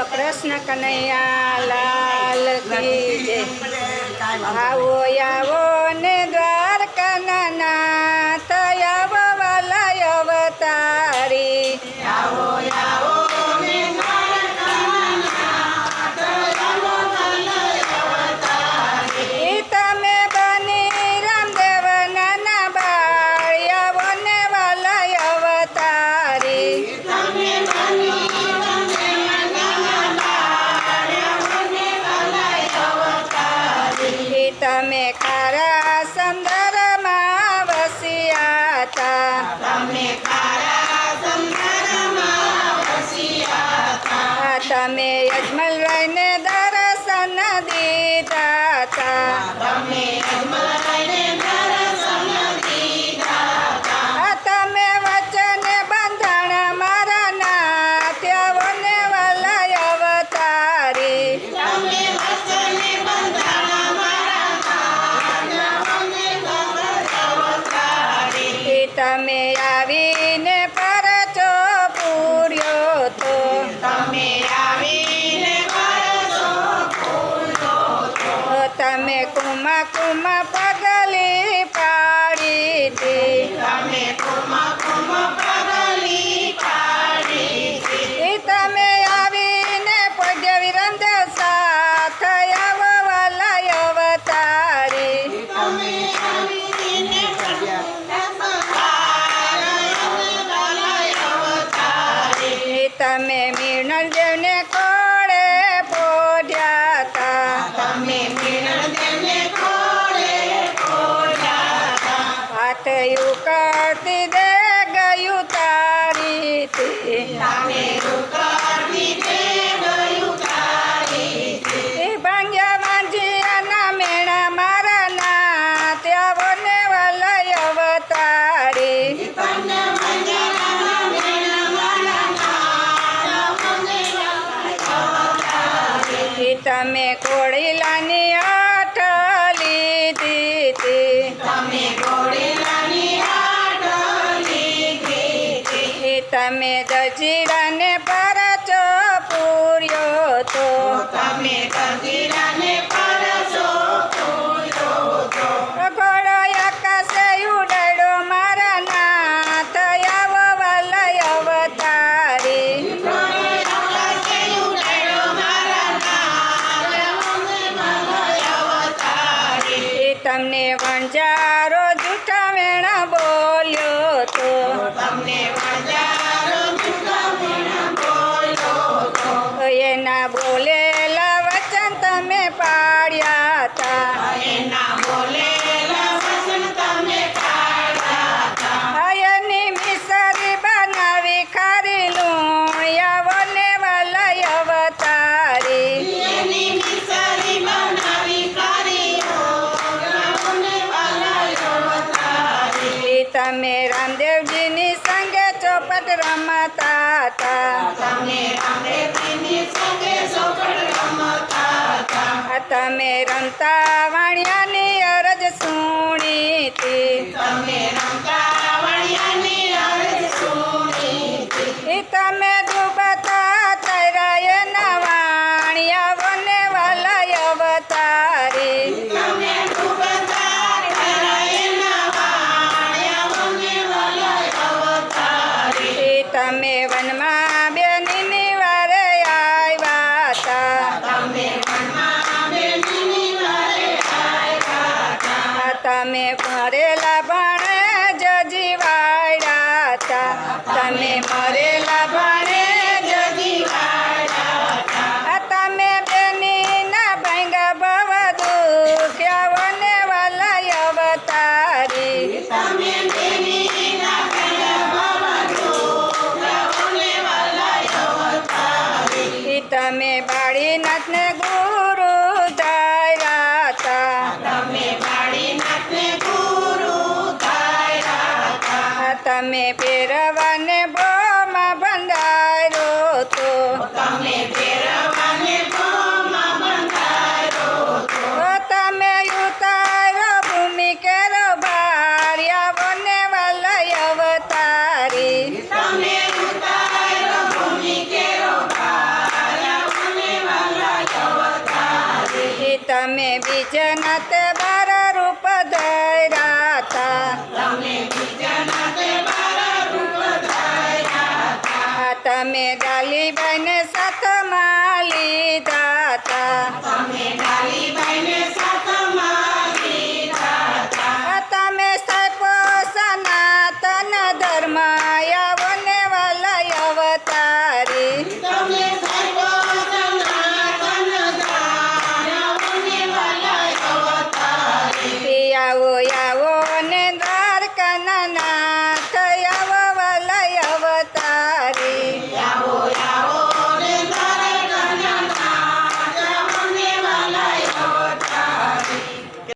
બોલો કૃષ્ણ કનૈયા લાલ કી જય। આવો આવો ને દ્વારકા નાથ, આવો વાલા અવતારી। આવો આવો ને દ્વારકાનાથ, આવો વાલા અવતારી। ઈ તમે બની રામદેવ નાના બાળ, આવો ને વાલા અવતારી। તમે બની રામદેવ નાના બાળ, આવો ને વાલા અવતારી। ઈ તમે ખારા સંદરમાં વસ્યા તા, તમે ખારા સંસારમાં વસ્યા તા। તમે અજમલ રહીને દર્શન દીધા તા। તમે અજમલને દર્શન દીધા તા। તમે વચન બંધણ મારા નાથ, આવો ને વાલા અવતારી। તમે વચને બંધાણા મારા નાથ, આવો ને વાલા અવતારી। ઈ તમે આવીને પરચો પૂર્યો તો, તમે આવીને વરસો ફૂલો તો। તમે કુમા કુમા પગલી પાડી દી। તમે કુમ કુમ પગલી પાડી દી। ઈ તમે આવીને પગવી રામદેવ સાથ, આવો વાલા અવતારી। તમે આવીને વાલા અવતારી। ઈ તમે મીણલ દેવને કોળે પોઢ્યા તા। તમે મીણદેવને ખોળે ખોળ્યા તા। હાથ ઉકળતી દે ગયું તારી તી। તમે ઉકાળી દે ગયું તારી તી। ઈ ભાંગ્યા વાંજિયાના મેણા મારા નાથ, આવો ને વાલા અવતારી। તમને મંગળાના મેળા મારા નાથ, મને વાલા અવતારી। ઈ તમે કોળીલાની આઠલી દીધી। તમે ઘોડીલાની આઠલી દીધી। ઈ તમે દજીરાને પરચો પૂર્યો તો, તમે ગગીરાને પરસો પૂર્યો તો। ઘોડો આકાશે ઉડાડ્યો મારા નાથ, આવો વાલા અવતારી। આકાશે ઉડાડ્યો મારા નાથ, મને વાલા અવતારી। ઈ તમને વણજારો જૂઠા વેણા બોલ્યો તો, તમને વાજારો જુગામણા બોલ્યો તો। એના બોલેલા વચન તમે પાડ્યા તા। એના બોલેલા વચન તમે પાડ્યા તા। એની મિસરી બનાવી ખારી લૂણ, આવો ને વાલા અવતારી। એની મિસરી બનાવી કારીઓ, રાવને વાલા અવતારી। ઈ તમે રામદેવજીની સંગે ચોપટ રમતા તા। તમે રામદેવજીની સંગે ચોપડ રમતા તા। તમે રમતા વાણિયાની અરજ સુણી તી। તમે રમતા વણિયાની અરજ સુણી તી। ઈ તમે ડૂબતા તર્યા એના વાણિયા, આવો ને વાલા અવતારી। તમે ડૂબતા થયા એના વાણિયા, મને વાલા અવતારી। ઈ તમે વનમાં બેની વારે આવ્યા તા। તમે વનમાં બેનની વારે આવ્યા તા। તમે મરેલા ભણે જજી વાળ્યા તા। તમે મરેલા ભણે જગી વાળા તા। તમે બેની ના ભાંગા ભવ દુઃખ, આવો ને વાલા અવતારી। તમે બેનીના ભયા ભવજો, રાવને વાલા અવતારી। ઈ તમે બાળીનાથને ગુરુ ધાર્યા તા। તમે વાળીનાથને ગુરુ ધાર્યા તા। તમે ફેરવાને બોમાં બંધાયો તો, તમે ફેરવાને ભોમાં બંધાયો તો। તમે ઉતારો ભૂમિ કેરો ભાર, આવો ને વાલા અવતારી। તમે ઉતારો ભૂમિ કેરો ભાર, તમે બીજનાથ બાર રૂપ ધર્યા તા તમે બીજનાથ બાર રૂપ ધર્યા તા તમે ડાલીબાઈને સાથમાં લીધા તા તમે ડાલીબાઈને